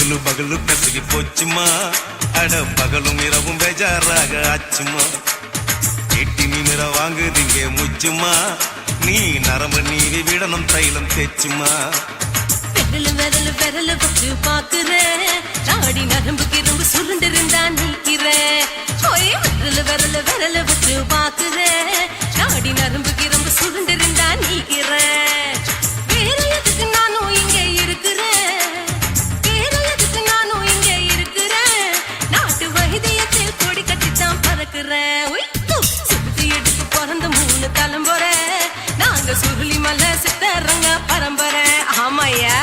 பகலு பகலு கசகி போச்சுமா, அட பகலும் இரவும் பேஜாராக ஆச்சுமா. எட்டி நிமிர வாங்குதிங்க முச்சுமா, நீ நரம்பு நீவி விடணும் தைலம் தேச்சுமா. விரலு விரலு விரலு வச்சு பாக்குறேன், நாடி நரம்பு கிரும்பு சுருண்டிருந்தா நீக்கிறேன். விரலு விரலு விரலு வச்சு பாக்குறேன், நாடி நரம்பு கிரும்பு சுருண்டிருந்தா நீக்கிறேன். வேற எதுக்கு நானும் இங்க இருக்கிறேன், வேற எதுக்கு நானும் இங்க இருக்கிறேன். நாட்டு வைத்தியத்தில் கொடி கட்டித்தான் பறக்கிறேன். சுத்தி எடுத்து பிறந்த 3 தலைமுறை, நாங்க சுருளி மலை சித்தரங்க பரம்பரை. ஆமாயா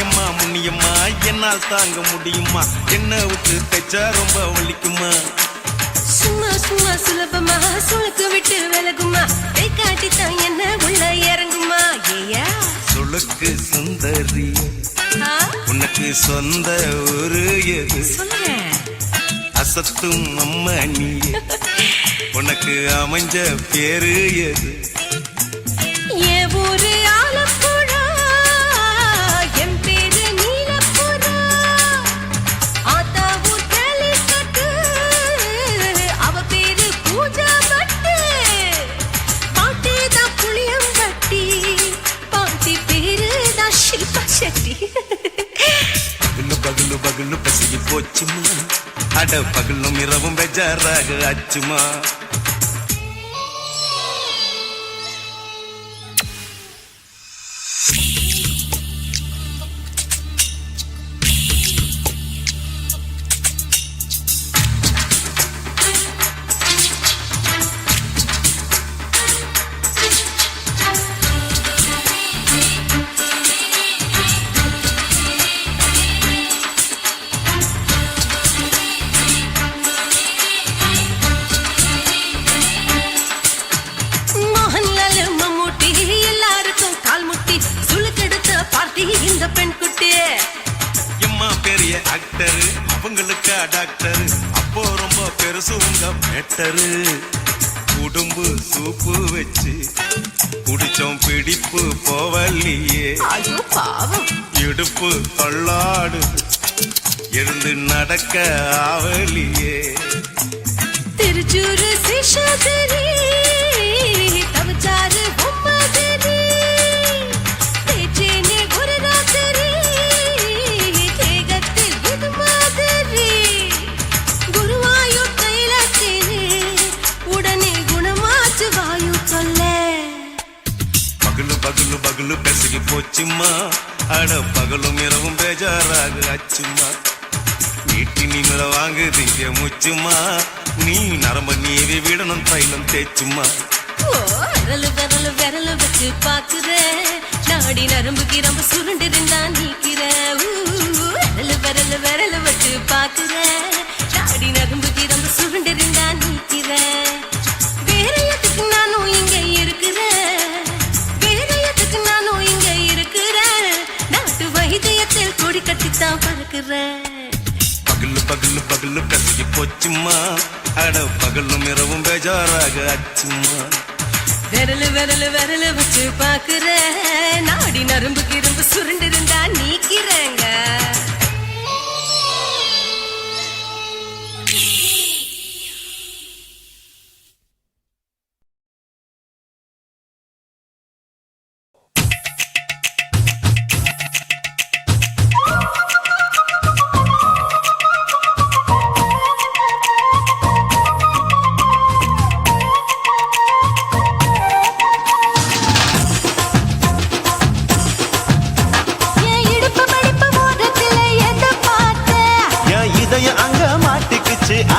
எம்மா முன்னியம்மா என்னால் தாங்க முடியுமா, என்ன விட்டு தைச்சா ரொம்ப வலிக்குமா. சும்மா சும்மா சுலபமா சுளுக்கு விட்டு விலகுமா, கை காட்டித்தான் என்ன உள்ள இறங்குமா. ஏயா சுளுக்கு சுந்தரி உனக்கு சொந்த ஊரு எது, அசத்தும் அம்மா நீ உனக்கு அமைஞ்ச பேரு எது. ஏ ஊரு ஆலப்புழா, என் பேரு நீலப்புறா. ஆத்தா ஊர் கேலிக்கட்டு, அவ பேரு பூஜா பட்டு. பாட்டி தான் புளியம்பட்டி, பாட்டி பேரு தான் ஷில்பா செட்டி. பகலு பகலு பகலு பசிக்கு போச்சுமா, அட பகலும் இரவும் பெஜாராக ஆச்சுமா. இந்த பெண் குட்டி எம்மா பெரிய ஆக்டரு, அவங்களுக்கா டாக்டரு, அப்போ ரொம்ப பெருசு உங்க மேட்டரு. உடும்பு சூப்பு வச்சு குடிச்சோம் பிடிப்பு போவல்லையே, இடுப்பு தொள்ளாடு எழுந்து நடக்க ஆவலியே. திருச்சூரு சிஷாதிரி தவச்சாரு பொம்மதிரி, தேச்சேனே ஒரு ராத்திரி தேகத்தில் இது மாதிரி. குருவாயூர் தைலத்திலே உடனே குணமாச்சு வாயு சொல்ல. பகலு பகலு பகலு பெசகி போச்சுமா, அட பகலும் இரவும் பேஜாராக ஆச்சுமா. வீட்டி நிமிர வாங்குதிங்க முச்சுமா, நீ நரம்ப நீவி விடணும் தைலம் தேச்சுமா. விரலு விரலு விரலு வச்சு பாக்குறேன், நாடி நரம்பு கிரம்பு சுருண்டிருந்தா நீக்கிறேன். விரலு விரலு விரலு வச்சு பாக்குறேன், நாடி நரம்பு கிரம்பு சுருண்டிருந்தா நீக்கிறேன். வேற எதுக்கு நானும் இங்க இருக்கிறேன், வேற எதுக்கு நானும் இங்க இருக்கிறேன். நாட்டு வைத்தியத்தில் கொடி கட்டித்தான் பறக்கிறேன். பகலு பகலு பகலு கசகி போச்சுமா, அட பகலும் இரவும் பேஜாராக ஆச்சுமா. விரலு விரலு விரலு வச்சு பாக்குறேன், நாடி நரம்பு கிரும்பு சுருண்டிருந்தா நீக்கிறேங்க.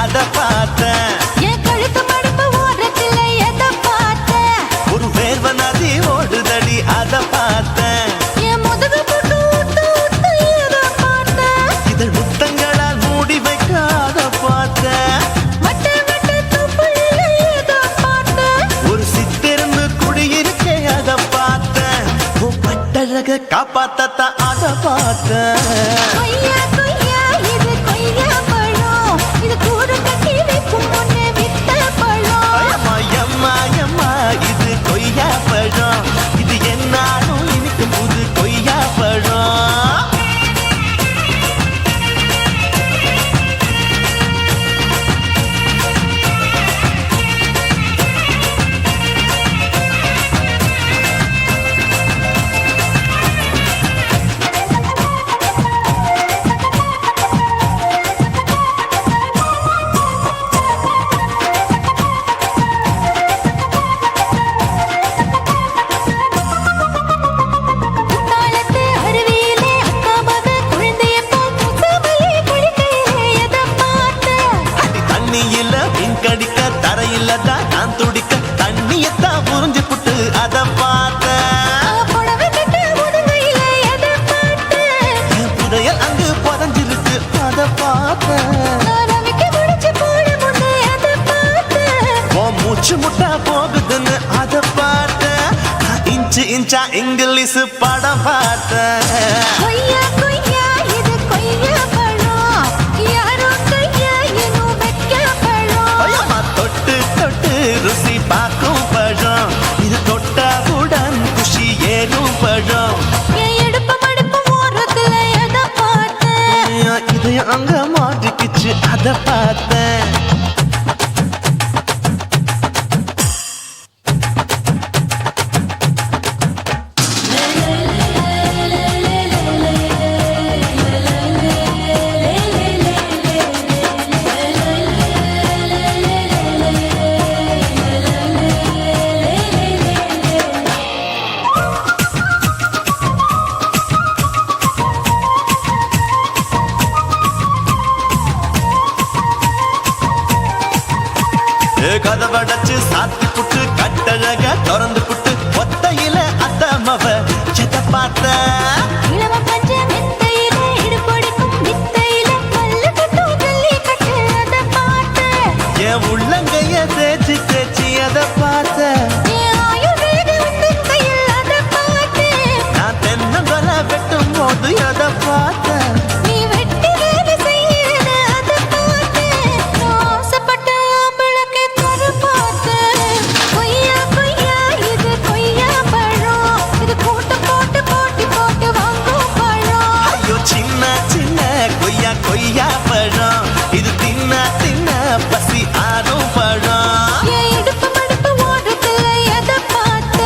அத பார்த்தேன், என் கழுத்து மடிப்பு ஓரத்தில் எதை பார்த்தேன். ஒரு வேர்வ நதி ஓடுதடி அத பார்த்தேன். என் முதுகு போட்டு ஊட்டு ஊட்டு எதை பார்த்தேன். இதழ் முத்தங்களால் மூடி வைக்க அத பார்த்தேன். காப்பாத்தத்தான் அத பார்த்தேன். கொய்யா கொய்யா இது கொய்யா பழம், இது கூடு கட்டி வைக்கும் முன்னே வித்த பழம். அம்மா எம்மா எம்மா இது கொய்யா பழம், இது என்னாலும் இனிக்கும் புது கொய்யா பழம். குத்தாலத்து அருவியிலே அக்கா மக குழந்தைய போல் முசாமலே குளிக்கையிலே எதை பார்த்த? அடி தண்ணியில மீன் கடிக்க தரையில தான் நான் துடிக்க தண்ணியத்தான் புரிஞ்சு புட்டு அத பார்த்தேன். புடவை கட்டு முதுகையிலே எதை பார்த்த? என் புதையல் அங்கு புதஞ்சிருக்கு அத பார்த்தேன். ரவிக்கு முடிச்சு போட முன்னே எதை பார்த்த? உன் மூச்சு முட்டா போகுதுன்னு அத பார்த்தேன். நான் இன்ச்சு இன்ச்சா இங்கிலீஷ் படம் பார்த்தேன். கொய்யா கொய்யா இது கொய்யா பழம், யாரோ கையா இன்னும் வைக்க பழம். ஐயம்மா தொட்டு தொட்டு ருசி பார்க்கும் பழம், இது தொட்டாவுடன் குஷி ஏறும் பழம். என் இடுப்பு மடுப்பு ஓரத்துல எதை பார்த்த? என் இதயம் அங்க மாட்டிக்கிச்சு அத பார்த்தேன். கதவடைச்சு சாத்தி புட்டு கட்டழக திறந்து புட்டு ஒத்தையில அத்தமவ செத்த பார்த்த. இளம பஞ்ச மெத்தையிலே இடுப்பொடிக்கும் வித்தையிலே பல்லு கட்டும் ஜல்லிக்கட்டு அதை பார்த்த. என் உள்ளங்கைய தேய்ச்சி தேய்ச்சி அத பார்த்த. என் ஆயுர்வேத உந்தன் கையில் அதை பார்த்த. நான் தென்னங்கொலை வெட்டும் போது அத பார்த்த. நீ வெட்டி வேலை செய்யறது அதை பார்த்த. நான் ஆசைப்பட்ட ஆம்பளுக்கு தர பார்த்த. கொய்யா கொய்யா இது கொய்யா பழம், இது கூட்டு போட்டு போட்டி போட்டு வாங்கும் பழம். ஐயோ சின்ன சின்ன கொய்யா கொய்யா பழம், இது தின்ன தின்ன பசி ஆறும் பழம். என் இடுப்பு மடுப்பு ஓரத்துல எதை பார்த்த?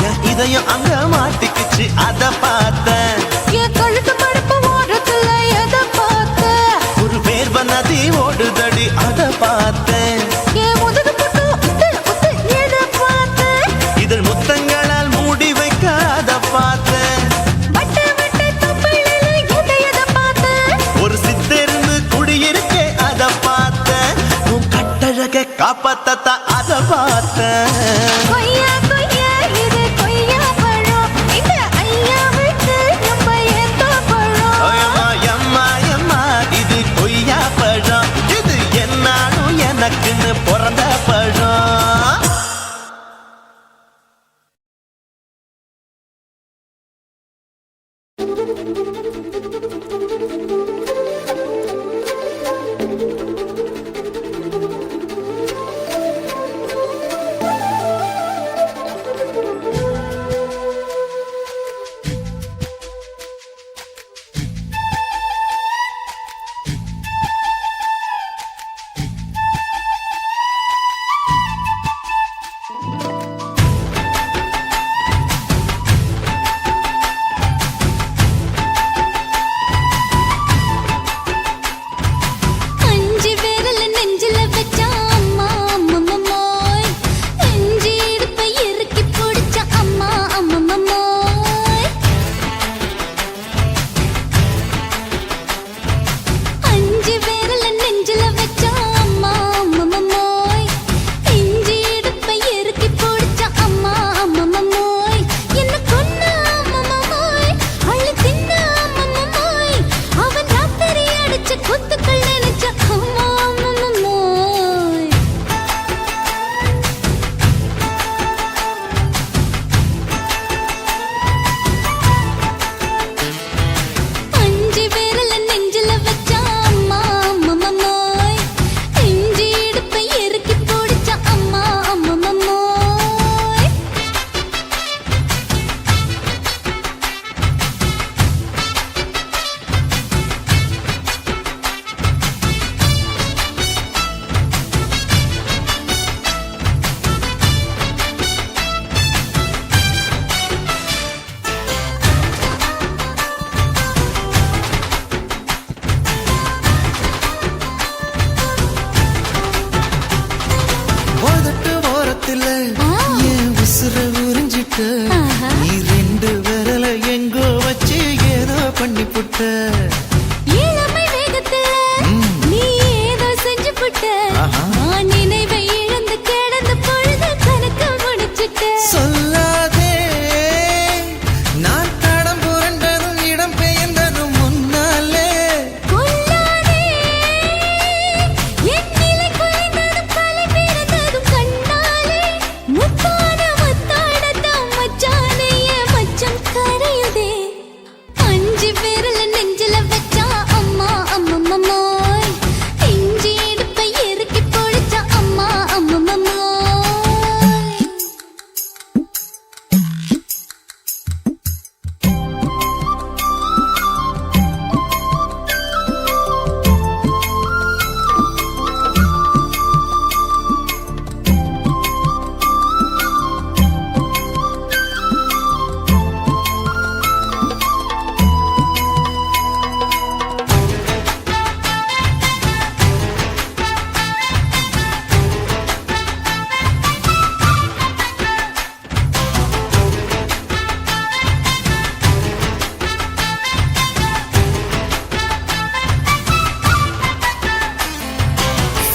என் இதயம் அங்க மாட்டிக்கிச்சு அத பார்த்தேன். என் கழுத்து மடுப்பு ஓரத்துல எதை பார்த்த? ஒரு வேர்வ நதி ஓடுதடி அத பார்த்தேன். என் முதுகு புட்டு உத்து உத்து எதை பார்த்த? இதழ் முத்தங்களால் மூடி வைக்க அத பார்த்தேன். வட்ட வட்ட தொப்பையில எதை பார்த்த? ஒரு சித்தெருந்து குடியிருக்கே அத பார்த்தேன். உன் கட்டழக காப்பாத்தத்தான் அத பார்த்தேன். கொய்யா கொய்யா இது கொய்யா பழம், இந்த ஐயாவுக்கு ரொம்ப ஏத்த பழம். ஐயம்மா எம்மா எம்மா இது கொய்யா பழம், இது என்னாலும் எனக்குன்னு பிறந்த பழம். புட்ட இளமை வேகத்துல நீ ஏதோ செஞ்சு புட்ட. நான் நினைவை இழந்து கிடந்த பொழுது கணக்கு முடிச்சிட்ட. சொல்லாதே நான் தடம் புரண்டதும் இடம் பெயர்ந்ததும் முன்னாலே. கொல்லாதே என் நிலை குலைந்ததும் கலை பிறந்ததும் கண்ணாலே. முத்தான முத்தாடத்தான் மச்சானே என் மச்சம் கரையுதே. அஞ்சு விரல நெஞ்சில வச்சா அம்மா அம்மம்மோய். இஞ்சி இடுப்பை இறுக்கி பொடிச்சா அம்மா அம்மம்மோய்.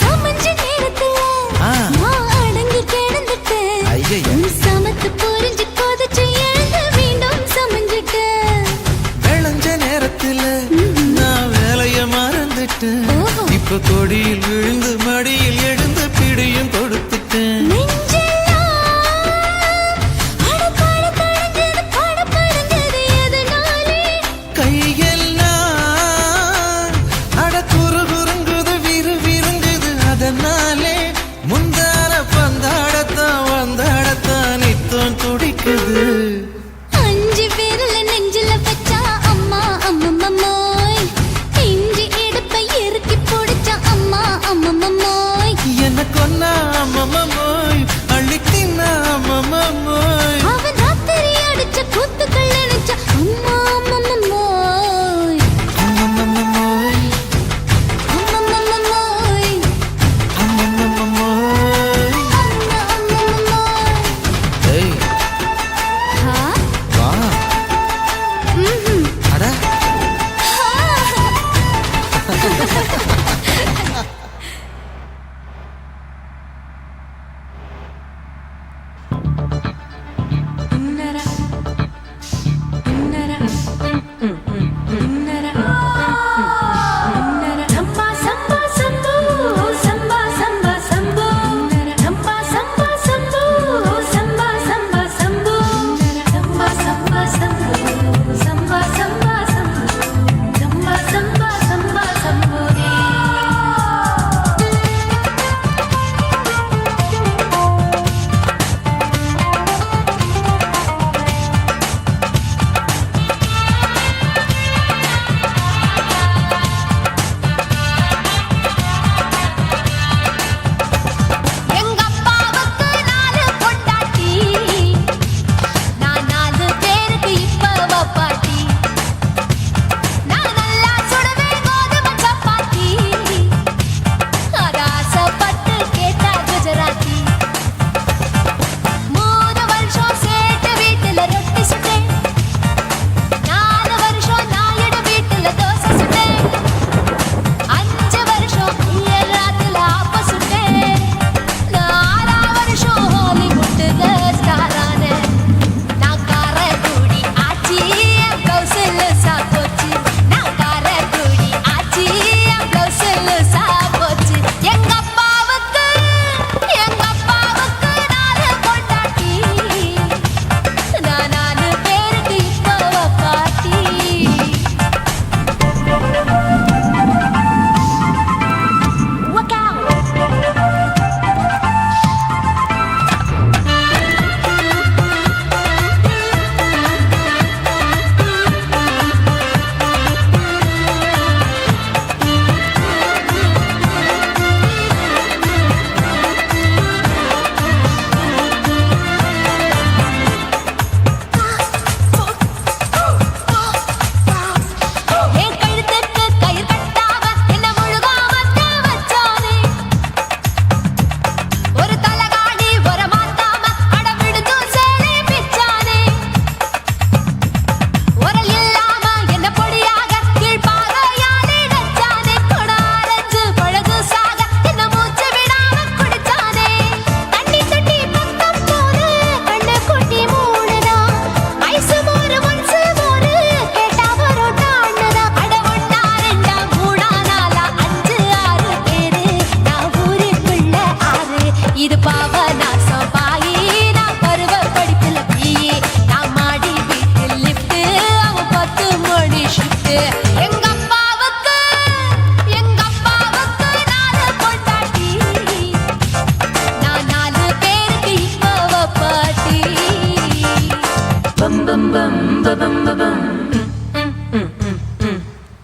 சமஞ்ச நேரத்துல நான் அடங்கி கிடந்துட்டேன். ஐயையே. உன் சமத்து புரிஞ்சு கொதிச்சு எழுந்து மீண்டும் சமஞ்சிட்டேன். விளைஞ்ச நேரத்துல நான் வேலைய மறந்துட்டேன். ஓஹோ. இப்ப கொடியில் விழுந்து மடியில் எழுந்து பிடியும் கொடுத்துட்டேன். நெஞ்செல்லாம் அடப்பாட தடைஞ்சது படபடஞ்சது எதனாலே? கையெல்லாம் அட குறுகுறுங்குது விறுவிறுங்குது அதனாலே. முந்தான பந்தாடத்தான் வந்தாடத்தான் நித்தம் துடிக்குது. அஞ்சு விரல நெஞ்சில வச்சா அம்மா அம்மம்மோய். இஞ்சி இடுப்பை இறுக்கி பொடிச்சா அம்மா அம்மம்மோய்.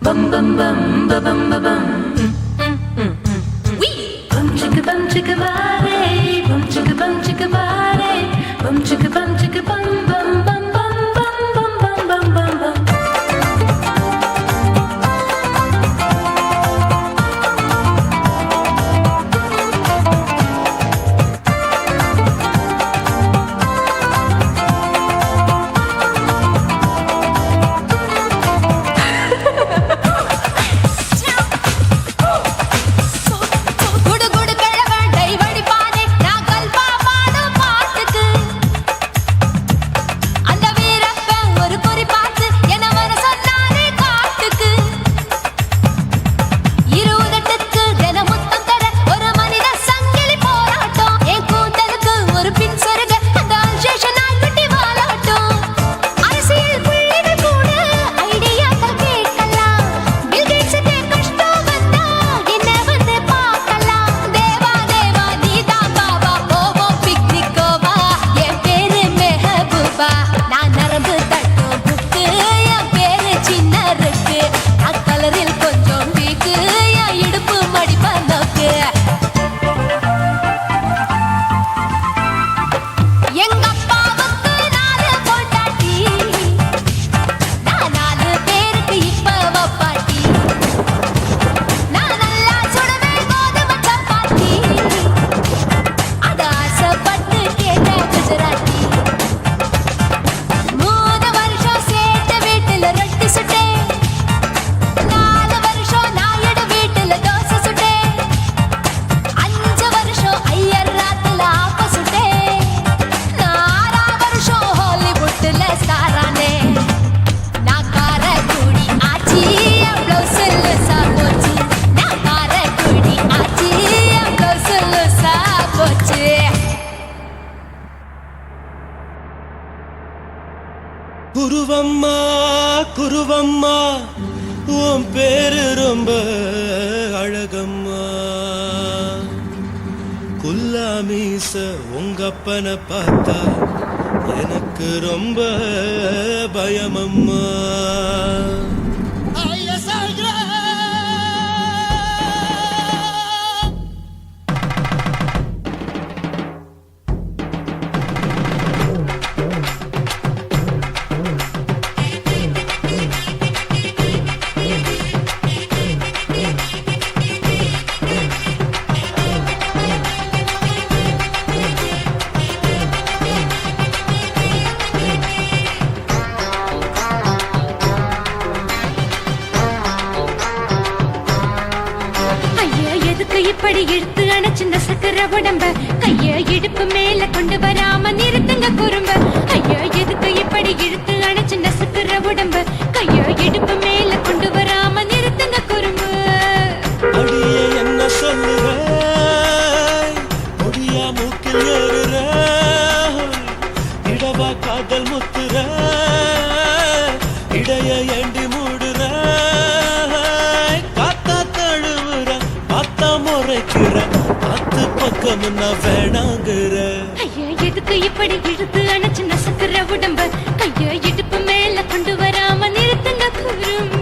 bum bum bum ba bum ba bum. Wee. Bum chicka body, bum chicka body, bum chicka bum bum bum bum bum bum bum bum bum. குடு குடு கிழவன் டைவடி பானே நான் கல்பா பாடும் பாட்டுக்கு அந்த வீரப்பன் ஒரு குறி பார்த்து என்ன வர சொன்னானே காட்டுக்கு 20 தின முத்தம் தர ஒரு மனித சங்கிலி போராட்டம் என் கூந்தலுக்கு ஒரு பின் சொருக அந்த அல்சேஷன் குட்டி வாலாட்டம் அரசியல் புள்ளிகள் கூட ஐடியாக்கள் கேட்கலாம் பில் கேட்ஸுக்கு கஷ்டம் வந்தா என்ன வந்து பார்க்கலாம் தேவா தேவா நீதான் பாபா போவோம் பிக்னிக்கோவா என் பேரு மெஹபூபா நான் நரம்பு தட்டும் புக்கு என் பேரு சின்ன இருக்கு நான் கலரில் கொஞ்சம் வீக்கு என் இடுப்பு மடிப்பா நோக்கு எங்க அப்பாவுக்கு 4 பொண்டாட்டி நான் 4 பேருக்கு இப்ப வப்பாட்டி நான் நல்லா சுடுவேன் கோதுமை சப்பாத்தி அத ஆசைப்பட்டு கேட்ட குஜராத்தி 3 வருஷம் சேர்த்த வீட்டுல ரொட்டி சுட்டேன் 4 வருஷம் நாயுடு வீட்டுல தோசை சுட்டேன் 5 வருஷம் ஐயர் ராத்துல ஆப்ப சுட்டேன் நான் 6 வருஷம் ஹாலிவுட்ல ஸ்டாரானே நான் காரக்குடி ஆச்சி என் ப்ளவுஸ் லூசா போச்சு நான் காரக்குடி ஆச்சி என் ப்ளவுஸ் லூசா போச்சு குருவம்மா குருவம்மா உன் பேரு ரொம்ப அழகம்மா குல்லாமீச உங்க அப்பனை பார்த்தா எனக்கு ரொம்ப பயமம்மா ஐயா எதுக்கு இப்படி இழுத்து அணைச்சிருந்த சக்கர உடம்ப கைய இடுப்பு மேல கொண்டு வராம நிறுத்துங்க குறும்ப ஐயா எதுக்கு இப்படி இழுத்து அணைச்சிருந்த சக்கர உடம்ப கைய இடுப்பு மேல கொண்டு வராம நிறுத்துங்க குறும்ப அடியே என்ன சொல்லுற முடியா மூக்கில் ஏறுற இடவா காதல் முத்துற இடைய ஏண்டி மூடுற காத்தா தழுவுற பார்த்தா முறைக்கிற பத்து பக்கம் நான் வேணாங்கிற ஐயா எதுக்கு இப்படி இழுத்து அணைச்சிருந்த சக்கர உடம்ப கைய இடுப்பு மேல கொண்டு வராம நிறுத்துங்க குறும்ப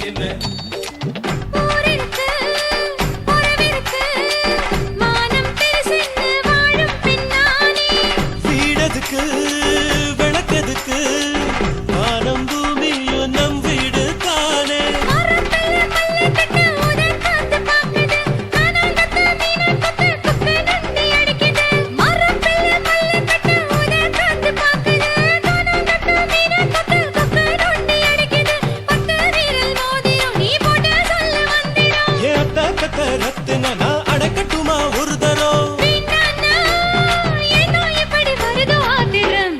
இல்லை ஊரிருக்கு உறவிருக்கு மானம் பெருசென்று வாழும் பெண்ணானே வீடதுக்கு விளக்கதுக்கு வானம் பூமியும் நம் வீடு தானே மரத்துல மல்லி கட்டு உதன் காத்து பாக்குது கானாங்கத்து மீன் கொத்து குக்கு நந்தி அடிக்குது மரத்துல மல்லி கட்டு உதன் காத்து பாக்குது கானாங்கத்து மீன் கொத்து குக்கு நந்தி அடிக்குது பட்டு வீரல் மோதிரம் நீ போட்டு சொல்ல வந்திடும் ஏ அத்த கத்த ரத்தின நான் அடக்கட்டுமா ஒரு தரம் வீணானா ஏனோ இப்படி வருதோ ஆத்திரம்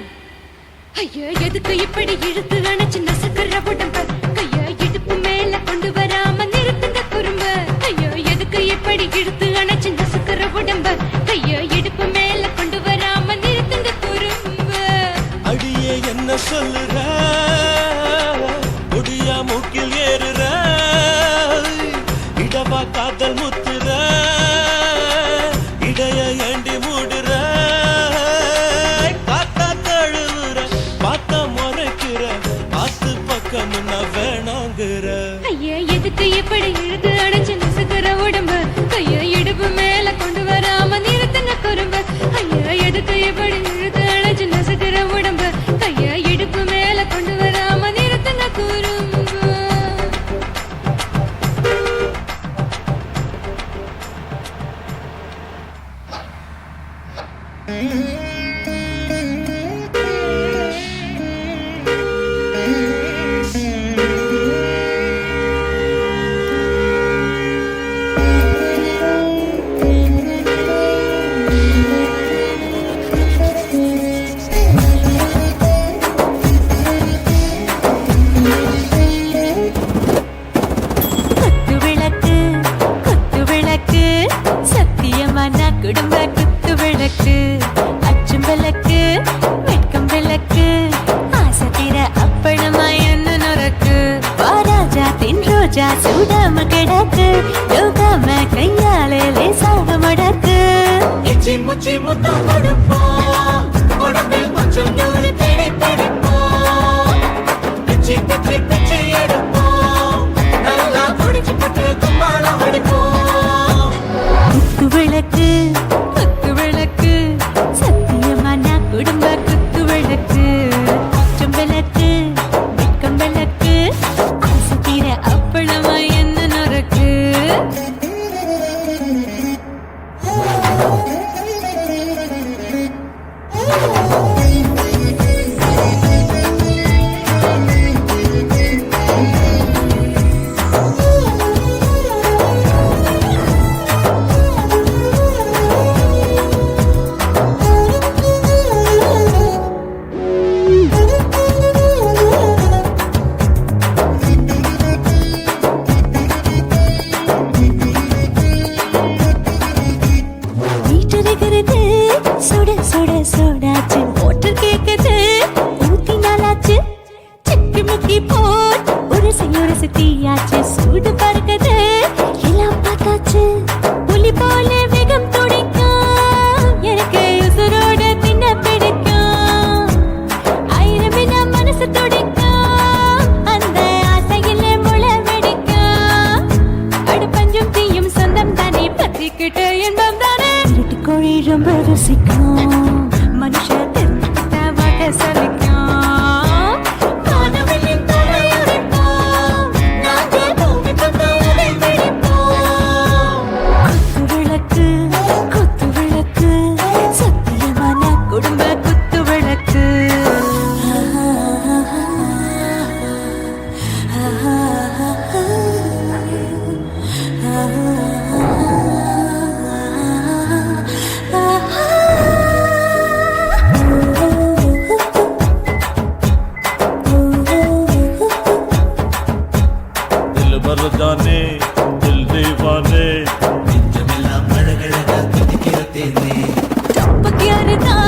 ஐயோ எதுக்கு இப்படி இழுத்து அணைச்சு நசுக்கிற உடம்ப கைய இடுப்பு மேல கொண்டு வராம நிறுத்துங்க குறும்ப ஐயோ எதுக்கு இப்படி இழுத்து அணைச்சு நசுக்கிற உடம்ப கைய இடுப்பு மேல கொண்டு வராம நிறுத்துங்க குறும்ப அடியே என்ன சொல்லுற ஒடியா மூக்கில் ஏறுற இடவா காதல் முத்துற இடைய ஏண்டி மூடுற காத்தா தழுவுற பார்த்த முறைக்கிற பார்த்து பக்கம் நான் வேணாங்கிற ஐயா எதுக்கு இப்படி இழுத்து அணைச்சு நசுக்கிற உடம்ப கைய இடுப்பு மேல கொண்டு வராம நிறுத்துங்க குறும்ப ஐயா எதுக்கு இப்படி இழுத்து அணைச்சு நசுக்கிற உடம்ப கைய இடுப்பு மேல கொண்டு வராம நிறுத்துங்க குறும்ப குத்து விளக்கு சத்தியமான குடும்ப குத்து விளக்கு அச்சும் விளக்கு வெட்கம் விளக்கு ஆசை தீர அப்பளமா என்ன நொறக்கு வாராஜா தின் ரோஜா சூடாம கிடக்கு யோகாம கையாலே லேசாக மடக்கு எச்சி முச்சி முத்தம் கொடுப்போம் உடம்பில் கொஞ்சம் நூறு தேடி பிடிப்போம் பிச்சி பிச்சி பிச்சி எடுப்போம் நல்லா குடிச்சு பட்டு கும்பாலம் அடிப்போம் குத்து விளக்கு சத்தியமான குடும்ப குத்து விளக்கு அச்சம் விளக்கு வெட்கம் விளக்கு ஆசை தீர அப்பளமா என்ன நொறக்கு வீட்டருகிறது சுட சுட சூடாச்சு மோட்டர் கேக்குது ஊத்தி நாளாச்சு சிக்கி முக்கி போல் உரசி தீயாச்சு சூடு பறக்குது எல்லாம் பார்த்தாச்சு புலி போல வேகம் துடிக்கும் எனக்கு உசுரோட தின்ன பிடிக்கும் ஆயிரம் வினா மனசு துடிக்கும் அந்த ஆசையில முளை வெடிக்கும் அடுப்பஞ்சும் தீயும் சொந்தம் தானே பத்திக்கிட்டு இன்பம் தானே கோழி ரொம்ப ருசிக்கும் மனுஷ தெரிஞ்சுக்கிட்ட வாட்ட சலிக்கும் காணவில்லின் தலையுடைப்போம் நாங்கள் பூமி பந்த உடை பிடிப்போம் குத்து விளக்கு சத்தியமான குடும்ப குத்து விளக்கு दिल भर जाने दिल दीवाने चुप क्या रहता